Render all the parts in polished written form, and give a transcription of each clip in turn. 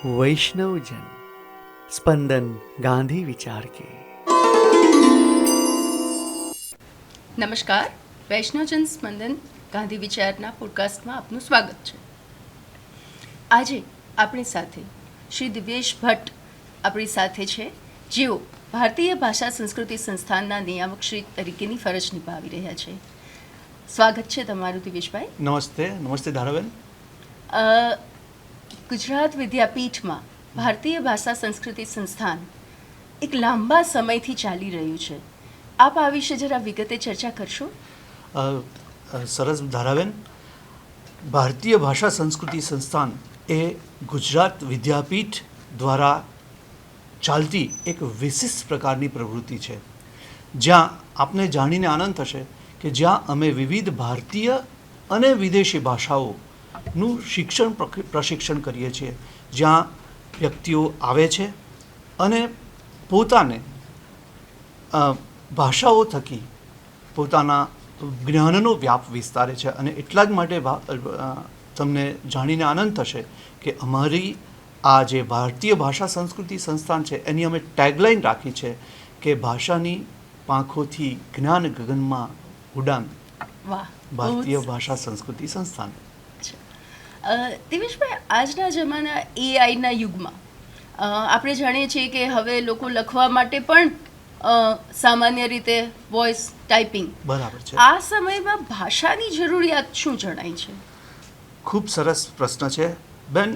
वैष्णवजन स्पंदन गांधी विचार के। નમસ્કાર, વૈષ્ણવજન સ્પંદન ગાંધી વિચારના પોડકાસ્ટમાં આપનું સ્વાગત છે. આજે આપણી સાથે શ્રી દિવ્યેશ ભટ્ટ આપણી સાથે છે, જેઓ ભારતીય ભાષા સંસ્કૃતિ સંસ્થાનના નિયામક શ્રી તરીકેની ફરજ નિભાવી રહ્યા છે. સ્વાગત છે તમારું દિવ્યેશભાઈ. નમસ્તે ધારાબેન. ગુજરાત વિદ્યાપીઠમાં ભારતીય ભાષા સંસ્કૃતિ સંસ્થાન એક લાંબા સમયથી ચાલી રહ્યું છે. આપ આ વિશે જરા વિગતે ચર્ચા કરશો? સરસ ધારાબેન. ભારતીય ભાષા સંસ્કૃતિ સંસ્થાન એ ગુજરાત વિદ્યાપીઠ દ્વારા ચાલતી એક વિશિષ્ટ પ્રકારની પ્રવૃત્તિ છે, જ્યાં આપને જાણીને આનંદ થશે કે જ્યાં અમે વિવિધ ભારતીય અને વિદેશી ભાષાઓનું પ્રશિક્ષણ કરીએ છીએ, જ્યાં વ્યક્તિઓ આવે છે અને પોતાને ભાષાઓ થકી પોતાના જ્ઞાનનો વ્યાપ વિસ્તારે છે. અને એટલા જ માટે તમને જાણીને આનંદ થશે કે અમારી આ જે ભારતીય ભાષા સંસ્કૃતિ સંસ્થાન છે એની અમે ટેગલાઇન રાખી છે કે ભાષાની પાંખોથી જ્ઞાન ગગનમાં ઉડાન. વાહ! ભારતીય ભાષા સંસ્કૃતિ સંસ્થાન. દિવેશભાઈ, આજના જમાના એઆઈના યુગમાં આપણે જાણીએ છીએ કે હવે લોકો લખવા માટે પણ સામાન્ય રીતે વોઇસ ટાઈપિંગ. બરાબર છે. આ સમયમાં ભાષાની જરૂરિયાત શું જણાય છે? ખૂબ સરસ પ્રશ્ન છે બેન.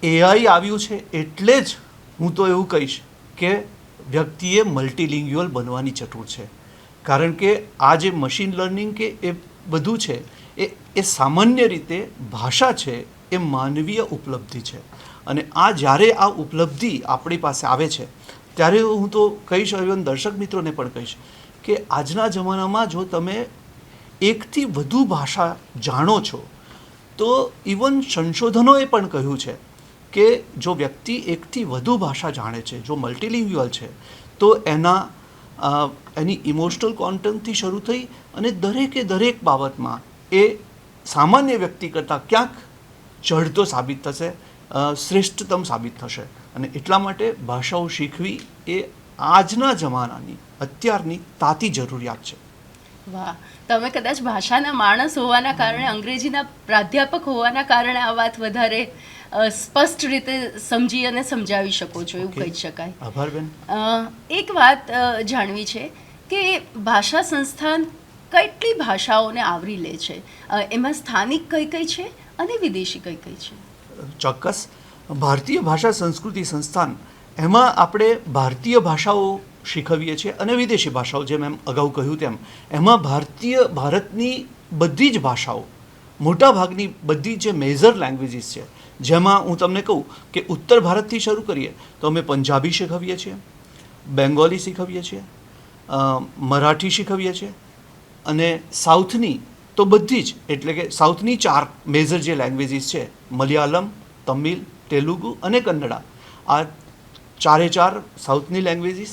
એઆઈ આવ્યું છે એટલે જ હું તો એવું કહીશ કે વ્યક્તિએ મલ્ટીલિંગ્યુઅલ બનવાની જરૂર છે. કારણ કે આ જે મશીન લર્નિંગ કે એ બધું છે એ સામાન્ય રીતે ભાષા છે એ માનવીય ઉપલબ્ધિ છે. અને આ જ્યારે આ ઉપલબ્ધિ આપણી પાસે આવે છે ત્યારે હું તો કહીશ, ઇવન દર્શક મિત્રોને પણ કહીશ કે આજના જમાનામાં જો તમે એકથી વધુ ભાષા જાણો છો તો ઇવન સંશોધનોએ પણ કહ્યું છે કે જો વ્યક્તિ એકથી વધુ ભાષા જાણે છે, જો મલ્ટીલિંગ્યુઅલ છે, તો એની ઇમોશનલ કોન્ટેન્ટથી શરૂ થઈ અને દરેક બાબતમાં એ સામાન્ય વ્યક્તિ કરતાં ક્યાંક ચઢતો સાબિત થશે, શ્રેષ્ઠતમ સાબિત થશે. અને એટલા માટે ભાષાઓ શીખવી એ આજના જમાનાની અત્યારની તાતી જરૂરિયાત છે. વાહ! તમે કદાચ ભાષાના માણસ હોવાના કારણે, અંગ્રેજીના પ્રાધ્યાપક હોવાના કારણે આ વાત વધારે સ્પષ્ટ રીતે સમજી અને સમજાવી શકો છો, એવું કહી શકાય. આભાર બેન. એક વાત જાણવી છે કે ભાષા સંસ્થાન કેટલી ભાષાઓને આવરી લે છે? એમાં સ્થાનિક કઈ છે અને વિદેશી કઈ છે? ચોક્કસ. ભારતીય ભાષા સંસ્કૃતિ સંસ્થાન એમાં આપણે ભારતીય ભાષાઓ શીખવીએ છીએ અને વિદેશી ભાષાઓ, જેમ એમ અગાઉ કહ્યું તેમ એમાં ભારતની બધી જ ભાષાઓ, મોટાભાગની બધી જે મેજર લેંગ્વેજીસ છે, જેમાં હું તમને કહું કે ઉત્તર ભારતથી શરૂ કરીએ તો અમે પંજાબી શીખવીએ છીએ, બેંગોલી શીખવીએ છીએ, મરાઠી શીખવીએ છીએ, અને સાઉથની તો બધી જ, એટલે કે સાઉથની 4 મેજર જે લેંગ્વેજીસ છે, મલયાલમ, તમિલ, તેલુગુ અને કન્નડા, આ 4 સાઉથની લેંગ્વેજીસ.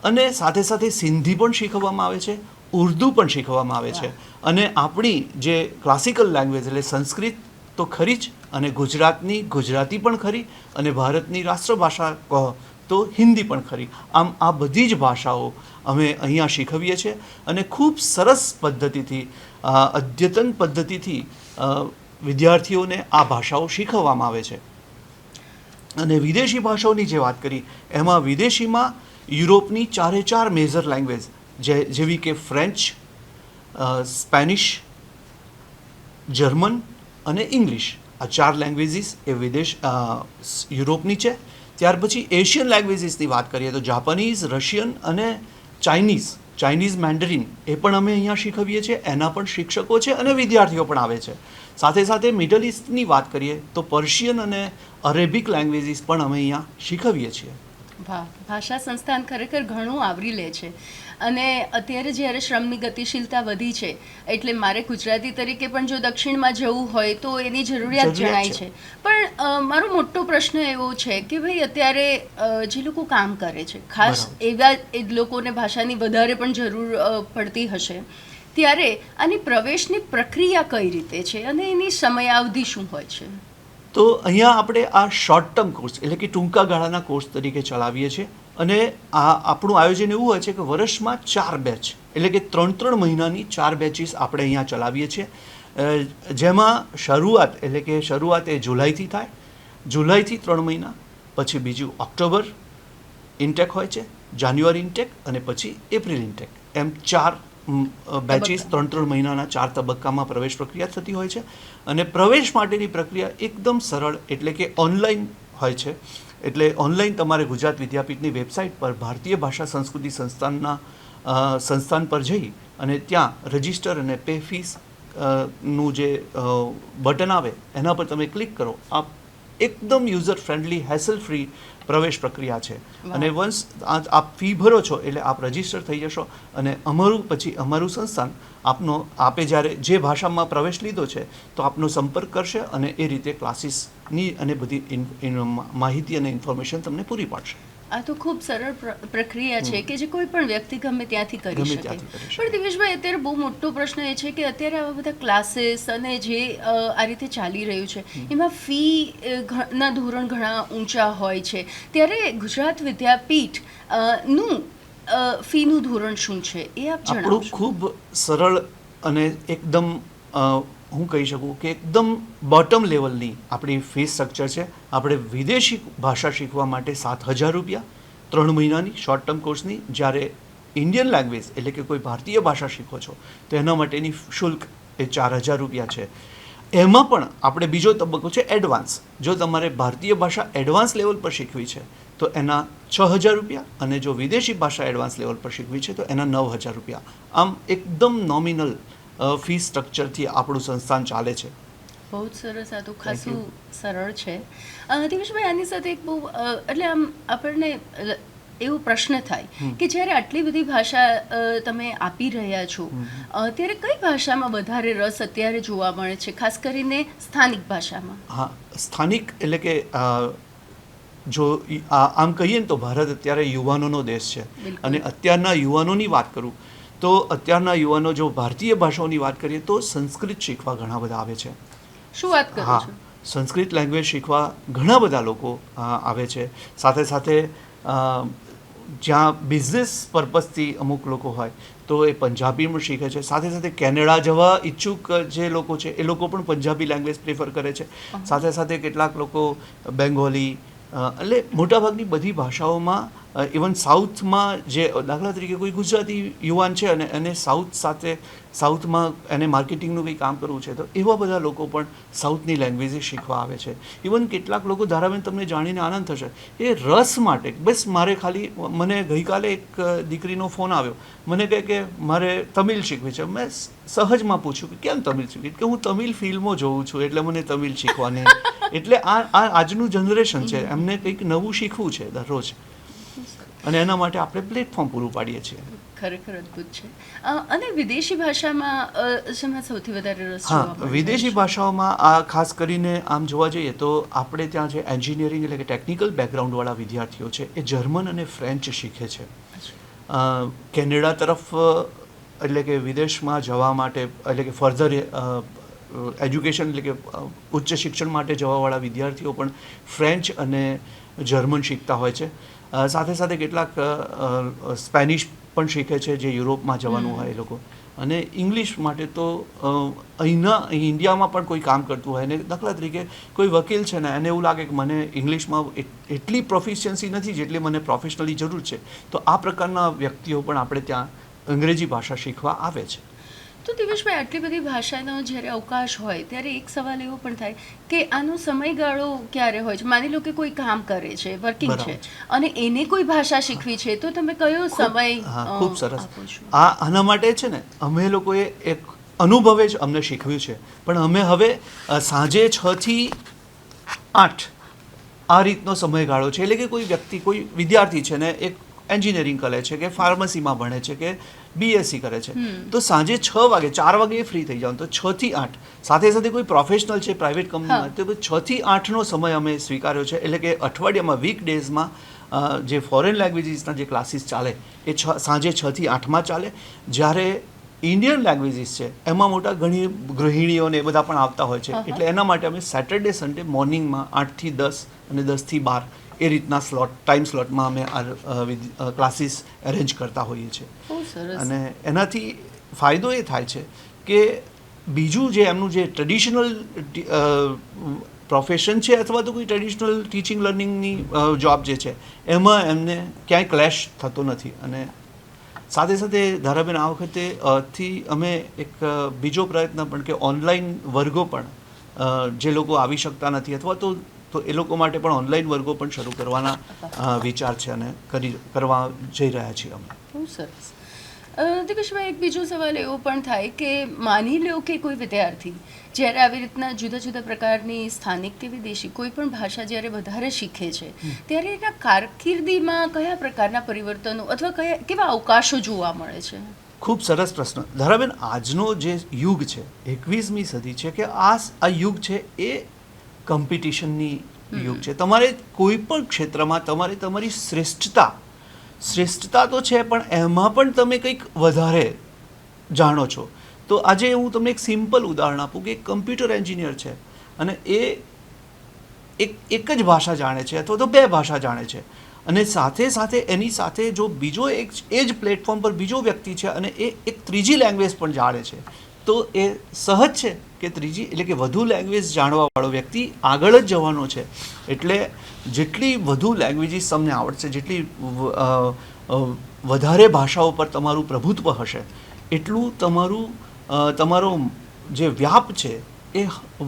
અને સાથે સાથે સિંધી પણ શીખવવામાં આવે છે, ઉર્દુ પણ શીખવવામાં આવે છે, અને આપણી જે ક્લાસિકલ લેંગ્વેજ એટલે સંસ્કૃત તો ખરી જ, અને ગુજરાતી પણ ખરી, અને ભારતની રાષ્ટ્રભાષા કહો તો હિન્દી પણ ખરી. આમ આ બધી જ ભાષાઓ અમે અહીંયા શીખવીએ છીએ અને ખૂબ સરસ પદ્ધતિથી, અદ્યતન પદ્ધતિથી વિદ્યાર્થીઓને આ ભાષાઓ શીખવવામાં આવે છે. અને વિદેશી ભાષાઓની જે વાત કરી એમાં વિદેશીમાં યુરોપની 4 મેજર લેંગ્વેજ જેવી કે ફ્રેન્ચ, સ્પેનિશ, જર્મન અને ઇંગ્લિશ, આ 4 લેંગ્વેજીસ એ યુરોપની છે. ત્યાર પછી એશિયન લેંગ્વેજીસની વાત કરીએ તો જાપાનીઝ, રશિયન અને ચાઇનીઝ મેન્ડરીન એ પણ અમે અહીંયા શીખવીએ છીએ. એના પણ શિક્ષકો છે અને વિદ્યાર્થીઓ પણ આવે છે. સાથે સાથે મિડલ ઇસ્ટની વાત કરીએ તો પર્શિયન અને અરેબિક લેંગ્વેજીસ પણ અમે અહીંયા શીખવીએ છીએ. વાહ! ભાષા સંસ્થાન ખરેખર ઘણું આવરી લે છે. અને અત્યારે જ્યારે શ્રમની ગતિશીલતા વધી છે એટલે મારે ગુજરાતી તરીકે પણ જો દક્ષિણમાં જવું હોય તો એની જરૂરિયાત જણાય છે. પણ મારો મોટો પ્રશ્ન એવો છે કે ભાઈ અત્યારે જે લોકો કામ કરે છે, ખાસ એવા લોકોને ભાષાની વધારે પણ જરૂર પડતી હશે, ત્યારે આની પ્રવેશની પ્રક્રિયા કઈ રીતે છે અને એની સમયાવધિ શું હોય છે? તો અહીંયા આપણે આ શોર્ટ ટર્મ કોર્સ એટલે કે ટૂંકા ગાળાના કોર્સ તરીકે ચલાવીએ છીએ અને આ આપણું આયોજન એવું હોય છે કે વર્ષમાં 4 બેચ એટલે કે 3 મહિનાની 4 બેચીસ આપણે અહીંયા ચલાવીએ છીએ, જેમાં શરૂઆત એ જુલાઈથી થાય, જુલાઈથી 3 મહિના, પછી બીજું ઓક્ટોબર ઇન્ટેક હોય છે, જાન્યુઆરી ઇન્ટેક અને પછી એપ્રિલ ઇન્ટેક, એમ 4 બેચીસ 3 મહિનાના 4 તબક્કામાં પ્રવેશ પ્રક્રિયા થતી હોય છે. અને પ્રવેશ માટેની પ્રક્રિયા એકદમ સરળ એટલે કે ઓનલાઈન હોય છે. એટલે ઓનલાઈન તમારે ગુજરાત વિદ્યાપીઠની વેબસાઇટ પર ભારતીય ભાષા સંસ્કૃતિ સંસ્થાન પર જઈ અને ત્યાં રજિસ્ટર અને પે ફીસ નું જે બટન આવે એના પર તમે ક્લિક કરો. આપ એકદમ યુઝર ફ્રેન્ડલી હેસલ ફ્રી પ્રવેશ પ્રક્રિયા છે. અને વન્સ આપ ફી ભરો છો એટલે આપ રજિસ્ટર થઈ જશો અને અમારું સંસ્થાન આપે જ્યારે જે ભાષામાં પ્રવેશ લીધો છે તો આપનો સંપર્ક કરશે અને એ રીતે ક્લાસીસની અને બધી માહિતી અને ઇન્ફોર્મેશન તમને પૂરી પાડશે. આ તો ખૂબ સરળ પ્રક્રિયા છે કે જે કોઈ પણ વ્યક્તિ ગમે ત્યાંથી કરી શકે. પણ દિવેશભાઈ, અત્યારે બહુ મોટો પ્રશ્ન એ છે કે અત્યારે આવા બધા ક્લાસીસ અને જે આ રીતે ચાલી રહ્યું છે એમાં ફી ના ધોરણ ઘણા ઊંચા હોય છે, ત્યારે ગુજરાત વિદ્યાપીઠ નું ફીનું ધોરણ શું છે એ આપ જણાવો. આપણું ખૂબ સરળ અને એકદમ હું કહી શકું કે એકદમ બોટમ લેવલની આપણી ફી સ્ટ્રક્ચર છે. આપણે વિદેશી ભાષા શીખવા માટે 7,000 રૂપિયા 3 મહિનાની શોર્ટ ટર્મ કોર્સની, જ્યારે ઇન્ડિયન લેંગ્વેજ એટલે કે કોઈ ભારતીય ભાષા શીખો છો તો એના માટેની શુલ્ક એ 4,000 રૂપિયા છે. એમાં પણ આપણે બીજો તબક્કો છે એડવાન્સ. જો તમારે ભારતીય ભાષા એડવાન્સ લેવલ પર શીખવી છે તો એના 6,000 રૂપિયા, અને જો વિદેશી ભાષા એડવાન્સ લેવલ પર શીખવી છે તો એના 9,000 રૂપિયા. આમ એકદમ નોમિનલ ફી સ્ટ્રક્ચરથી આપણું સંસ્થાન ચાલે છે. બહુ જ સરસ. આ તો ખાસું સરળ છે. દિવેશભાઈ, આની સાથે એક બહુ એટલે આમ આપણને એવો પ્રશ્ન થાય કે જ્યારે આટલી બધી ભાષા તમે આપી રહ્યા છો ત્યારે કઈ ભાષામાં વધારે રસ અત્યારે જોવા મળે છે, ખાસ કરીને સ્થાનિક ભાષામાં? હા, સ્થાનિક એટલે કે જો આમ કહીએ ને તો ભારત અત્યારે યુવાનોનો દેશ છે. અને અત્યારના યુવાનોની વાત કરું તો અત્યારના યુવાનો જો ભારતીય ભાષાઓની વાત કરીએ તો સંસ્કૃત શીખવા ઘણા બધા આવે છે. શું વાત કરો છો? સંસ્કૃત લેંગ્વેજ શીખવા ઘણા બધા લોકો આવે છે. સાથે સાથે જ્યાં બિઝનેસ પર્પઝથી અમુક લોકો હોય તો એ પંજાબી પણ શીખે છે. સાથે સાથે કેનેડા જવા ઈચ્છુક જે લોકો છે એ લોકો પણ પંજાબી લેંગ્વેજ પ્રિફર કરે છે. સાથે સાથે કેટલાક લોકો બેંગોલી, એટલે મોટાભાગની બધી ભાષાઓમાં, ઇવન સાઉથમાં જે દાખલા તરીકે કોઈ ગુજરાતી યુવાન છે અને એને સાઉથમાં એને માર્કેટિંગનું કંઈ કામ કરવું છે તો એવા બધા લોકો પણ સાઉથની લેંગ્વેજીસ શીખવા આવે છે. ઇવન કેટલાક લોકો, ધારાબેન તમને જાણીને આનંદ થશે, એ રસ માટે બસ મને ગઈકાલે એક દીકરીનો ફોન આવ્યો, મને કહે કે મારે તમિલ શીખવી છે. મેં સહજમાં પૂછ્યું કે કેમ તમિલ શીખવી? કે હું તમિલ ફિલ્મો જોઉં છું એટલે મને તમિલ શીખવાની. એટલે આ આજનું જનરેશન છે, એમને કંઈક નવું શીખવું છે દરરોજ, અને એના માટે આપણે પ્લેટફોર્મ પૂરું પાડીએ છીએ. ખરેખર અદ્ભુત છે. અને વિદેશી ભાષામાં શેમાં સૌથી વધારે રસ જોવા મળે છે? વિદેશી ભાષાઓમાં આ ખાસ કરીને આમ જોવા જઈએ તો આપણે ત્યાં જે એન્જિનિયરિંગ એટલે કે ટેકનિકલ બેકગ્રાઉન્ડવાળા વિદ્યાર્થીઓ છે એ જર્મન અને ફ્રેન્ચ શીખે છે. કેનેડા તરફ એટલે કે વિદેશમાં જવા માટે એટલે કે ફર્ધર એજ્યુકેશન એટલે કે ઉચ્ચ શિક્ષણ માટે જવાવાળા વિદ્યાર્થીઓ પણ ફ્રેન્ચ અને જર્મન શીખતા હોય છે. સાથે સાથે કેટલાક સ્પેનિશ પણ શીખે છે જે યુરોપમાં જવાનું હોય એ લોકો. અને ઇંગ્લિશ માટે તો ઇન્ડિયામાં પણ કોઈ કામ કરતું હોય ને, દાખલા તરીકે કોઈ વકીલ છે ને એને એવું લાગે કે મને ઇંગ્લિશમાં એટલી પ્રોફિશિયન્સી નથી જેટલી મને પ્રોફેશનલી જરૂર છે, તો આ પ્રકારના વ્યક્તિઓ પણ આપણે ત્યાં અંગ્રેજી ભાષા શીખવા આવે છે. તો દિવેશભાઈ, આટલી બધી ભાષાનો જ્યારે અવકાશ હોય ત્યારે એક સવાલ એવો પણ થાય કે આનો સમયગાળો ક્યારે હોય છે? માની લો કે કોઈ કામ કરે છે, વર્કિંગ છે, અને એને કોઈ ભાષા શીખવી છે તો તમે કયો સમય? ખૂબ સરસ. આના માટે છે ને અમે લોકોએ એક અનુભવે જ અમને શીખવ્યું છે, પણ અમે હવે સાંજે 6 થી 8 આ રીતનો સમયગાળો છે. એટલે કે કોઈ વ્યક્તિ, કોઈ વિદ્યાર્થી છે ને એક એન્જિનિયરિંગ કરે છે કે ફાર્મસીમાં ભણે છે કે BSc કરે છે, તો સાંજે 6 વાગે 4 વાગે ફ્રી થઈ જાવ તો 6 થી 8. સાથે સાથે કોઈ પ્રોફેશનલ છે પ્રાઇવેટ કંપનીમાં તો 6 થી 8નો સમય અમે સ્વીકાર્યો છે. એટલે કે અઠવાડિયામાં વીકડેઝમાં જે ફોરેન લેંગ્વેજીસના જે ક્લાસીસ ચાલે એ સાંજે 6 થી 8માં ચાલે. જ્યારે ઇન્ડિયન લેંગ્વેજીસ છે એમાં મોટા ઘણી ગૃહિણીઓને એ બધા પણ આવતા હોય છે. એટલે એના માટે અમે સેટરડે સન્ડે મોર્નિંગમાં 8 થી 10 અને 10 થી 12 એ રીતના ટાઈમ સ્લોટમાં અમે આ ક્લાસીસ અરેન્જ કરતા હોઈએ છીએ. બહુ સરસ. અને એનાથી ફાયદો એ થાય છે કે બીજું જે એમનું જે ટ્રેડિશનલ પ્રોફેશન છે અથવા તો કોઈ ટ્રેડિશનલ ટીચિંગ લર્નિંગની જોબ જે છે એમાં એમને ક્યાંય ક્લેશ થતો નથી. અને સાથે સાથે ધારાબેન આ વખતે થી અમે એક બીજો પ્રયત્ન પણ કે ઓનલાઈન વર્ગો પણ જે લોકો આવી શકતા નથી અથવા તો એ લોકો માટે પણ ઓનલાઈન વર્ગો પણ શરૂ કરવાના વિચાર છે અને કરવા જઈ રહ્યા છીએ અમે. બહુ સરસ. દિવેશભાઈ, એક બીજો સવાલ એવો પણ થાય કે માની લો કે કોઈ વિદ્યાર્થી જ્યારે આવી રીતના જુદા જુદા પ્રકારની સ્થાનિક કે વિદેશી કોઈ પણ ભાષા જ્યારે વધારે શીખે છે ત્યારે એના કારકિર્દીમાં કયા પ્રકારના પરિવર્તનો અથવા કેવા અવકાશો જોવા મળે છે? ખૂબ સરસ પ્રશ્ન ધારાબેન. આજનો જે યુગ છે 21મી સદી છે કે આ યુગ છે એ કોમ્પિટિશનની યુગ છે. તમારે કોઈ પણ ક્ષેત્રમાં તમારે તમારી શ્રેષ્ઠતા તો છે પણ એમાં પણ તમે કંઈક વધારે જાણો છો. તો આજે હું તમને એક સિમ્પલ ઉદાહરણ આપું કે એક કમ્પ્યુટર એન્જિનિયર છે અને એ એક જ ભાષા જાણે છે અથવા તો 2 ભાષા જાણે છે અને સાથે સાથે એની સાથે જો બીજો એ જ પ્લેટફોર્મ પર બીજો વ્યક્તિ છે અને એ એક ત્રીજી લેંગ્વેજ પણ જાણે છે તો એ સહજ છે કે ત્રીજી એટલે કે વધુ લેંગ્વેજ જાણવાવાળો વ્યક્તિ આગળ જ જવાનો છે. એટલે જેટલી વધુ લેંગ્વેજીસ તમને આવડશે, જેટલી વધારે ભાષાઓ પર તમારું પ્રભુત્વ હશે એટલું તમારો જે વ્યાપ છે એ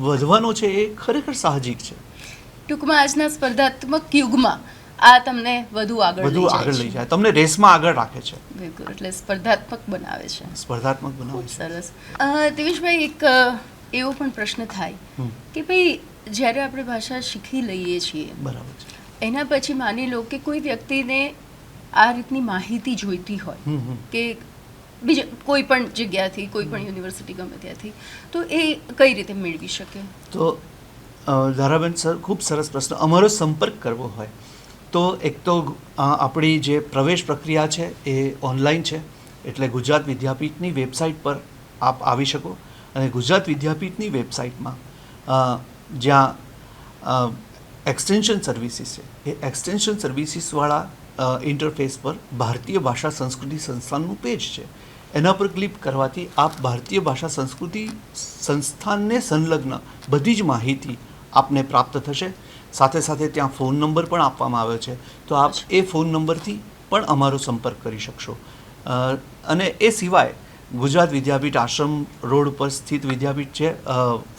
વધવાનો છે. એ ખરેખર સાહજિક છે. ટૂંકમાં આજના સ્પર્ધાત્મક યુગમાં આ તમને વધુ આગળ લઈ જાય, તમને રેસમાં આગળ રાખે છે. બિલકુલ, એટલે સ્પર્ધાત્મક બનાવે છે. ખૂબ સરસ. દિવેશભાઈ, એક એવો પણ પ્રશ્ન થાય કે ભાઈ જ્યારે આપણે ભાષા શીખી લઈએ છીએ, બરાબર છે, એના પછી માની લો કે કોઈ વ્યક્તિને આ રીતની માહિતી જોઈતી હોય કે બીજા કોઈ પણ જગ્યાથી, કોઈ પણ યુનિવર્સિટી ગમે ત્યાંથી, તો એ કઈ રીતે મેળવી શકે? તો ધારાબેન સર, ખૂબ સરસ પ્રશ્ન. અમારો સંપર્ક કરવો હોય તો એક તો આપણી જે પ્રવેશ પ્રક્રિયા છે એ ઓનલાઈન છે. એટલે ગુજરાત વિદ્યાપીઠની વેબસાઇટ પર આપ આવી શકો અને ગુજરાત વિદ્યાપીઠની વેબસાઇટમાં જ્યાં એક્સટેન્શન સર્વિસીસ છે એ એક્સટેન્શન સર્વિસીસવાળા ઇન્ટરફેસ પર ભારતીય ભાષા સંસ્કૃતિ સંસ્થાનનું પેજ છે. એના પર ક્લિક કરવાથી આપ ભારતીય ભાષા સંસ્કૃતિ સંસ્થાનને સંલગ્ન બધી જ માહિતી આપને પ્રાપ્ત થશે. સાથે સાથે ત્યાં ફોન નંબર પણ આપવામાં આવ્યો છે, તો આપ એ ફોન નંબરથી પણ અમારો સંપર્ક કરી શકશો. અને એ સિવાય ગુજરાત વિદ્યાપીઠ આશ્રમ રોડ પર સ્થિત વિદ્યાપીઠ છે,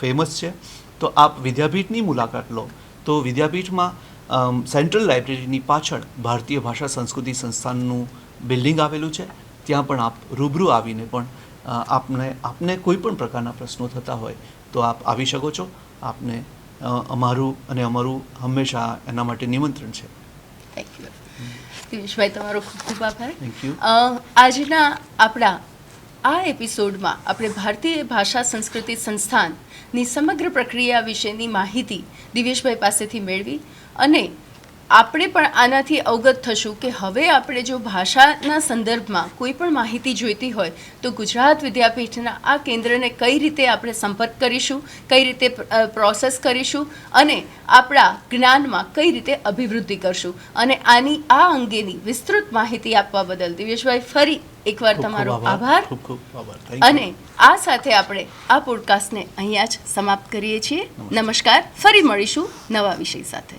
ફેમસ છે. તો આપ વિદ્યાપીઠની મુલાકાત લો તો વિદ્યાપીઠમાં સેન્ટ્રલ લાઇબ્રેરીની પાછળ ભારતીય ભાષા સંસ્કૃતિ સંસ્થાનનું બિલ્ડિંગ આવેલું છે. ત્યાં પણ આપ રૂબરૂ આવીને પણ આપને કોઈ પણ પ્રકારના પ્રશ્નો થતા હોય તો આપ આવી શકો છો. આપને અમારું હંમેશા એના માટે નિમંત્રણ છે. થેન્ક યુ દિવેશભાઈ, તમારો ખૂબ ખૂબ આભાર. Thank you. આજના આપણા આ એપિસોડમાં આપણે ભારતીય ભાષા સંસ્કૃતિ સંસ્થાનની સમગ્ર પ્રક્રિયા વિશેની માહિતી દિવેશભાઈ પાસેથી મેળવી અને આપણે પણ આનાથી અવગત થશું કે હવે આપણે જો ભાષાના સંદર્ભમાં કોઈ પણ માહિતી જોઈતી હોય તો ગુજરાત વિદ્યાપીઠના આ કેન્દ્રને કઈ રીતે આપણે સંપર્ક કરીશું, કઈ રીતે પ્રોસેસ કરીશું અને આપણા જ્ઞાનમાં કઈ રીતે અભિવૃદ્ધિ કરશું. અને આની આ અંગેની વિસ્તૃત માહિતી આપવા બદલ દિવેશભાઈ ફરી એકવાર તમારો આભાર. અને આ સાથે આપણે આ પોડકાસ્ટને અહીંયા જ સમાપ્ત કરીએ છીએ. નમસ્કાર. ફરી મળીશું નવા વિષય સાથે.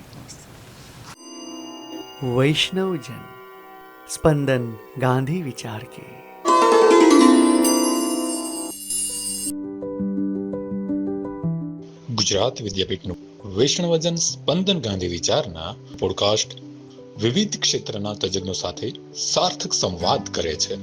वैष्णवजन स्पंदन गांधी विचार के. ગુજરાત વિદ્યાપીઠનું વૈષ્ણવજન સ્પંદન ગાંધી વિચારના પોડકાસ્ટ વિવિધ ક્ષેત્રના તજજ્ઞો સાથે સાર્થક સંવાદ કરે છે.